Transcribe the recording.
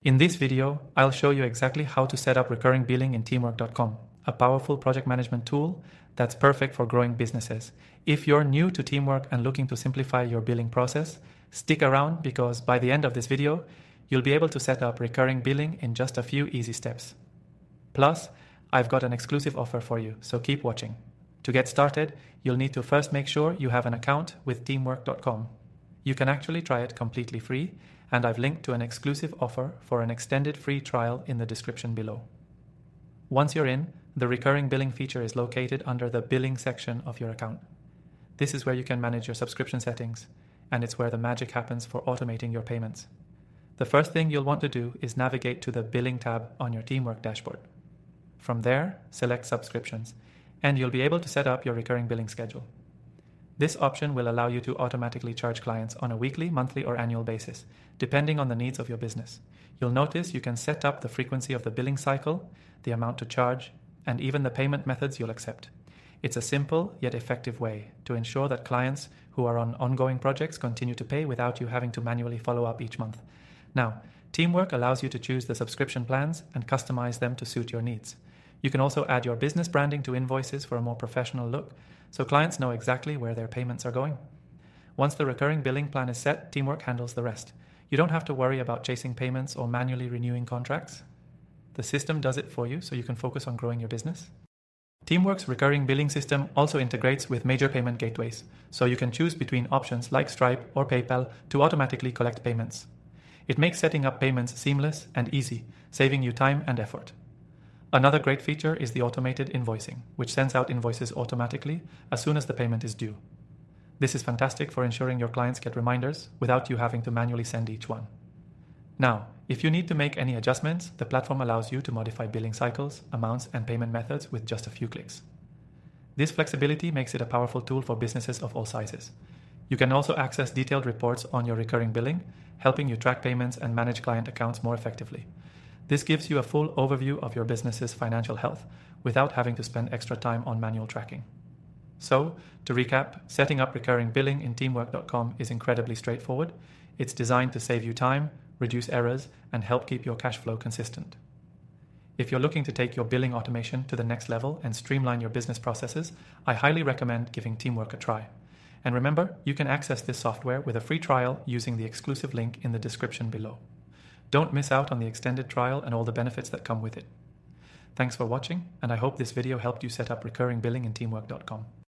In this video, I'll show you exactly how to set up recurring billing in Teamwork.com, a powerful project management tool that's perfect for growing businesses. If you're new to Teamwork and looking to simplify your billing process, stick around because by the end of this video, you'll be able to set up recurring billing in just a few easy steps. Plus, I've got an exclusive offer for you, so keep watching. To get started, you'll need to first make sure you have an account with Teamwork.com. You can actually try it completely free, and I've linked to an exclusive offer for an extended free trial in the description below. Once you're in, the recurring billing feature is located under the billing section of your account. This is where you can manage your subscription settings, and it's where the magic happens for automating your payments. The first thing you'll want to do is navigate to the billing tab on your Teamwork dashboard. From there, select subscriptions, and you'll be able to set up your recurring billing schedule. This option will allow you to automatically charge clients on a weekly, monthly, or annual basis, depending on the needs of your business. You'll notice you can set up the frequency of the billing cycle, the amount to charge, and even the payment methods you'll accept. It's a simple yet effective way to ensure that clients who are on ongoing projects continue to pay without you having to manually follow up each month. Now, Teamwork allows you to choose the subscription plans and customize them to suit your needs. You can also add your business branding to invoices for a more professional look, so clients know exactly where their payments are going. Once the recurring billing plan is set, Teamwork handles the rest. You don't have to worry about chasing payments or manually renewing contracts. The system does it for you so you can focus on growing your business. Teamwork's recurring billing system also integrates with major payment gateways, so you can choose between options like Stripe or PayPal to automatically collect payments. It makes setting up payments seamless and easy, saving you time and effort. Another great feature is the automated invoicing, which sends out invoices automatically as soon as the payment is due. This is fantastic for ensuring your clients get reminders without you having to manually send each one. Now, if you need to make any adjustments, the platform allows you to modify billing cycles, amounts, and payment methods with just a few clicks. This flexibility makes it a powerful tool for businesses of all sizes. You can also access detailed reports on your recurring billing, helping you track payments and manage client accounts more effectively. This gives you a full overview of your business's financial health without having to spend extra time on manual tracking. So, to recap, setting up recurring billing in Teamwork.com is incredibly straightforward. It's designed to save you time, reduce errors, and help keep your cash flow consistent. If you're looking to take your billing automation to the next level and streamline your business processes, I highly recommend giving Teamwork a try. And remember, you can access this software with a free trial using the exclusive link in the description below. Don't miss out on the extended trial and all the benefits that come with it. Thanks for watching, and I hope this video helped you set up recurring billing in Teamwork.com.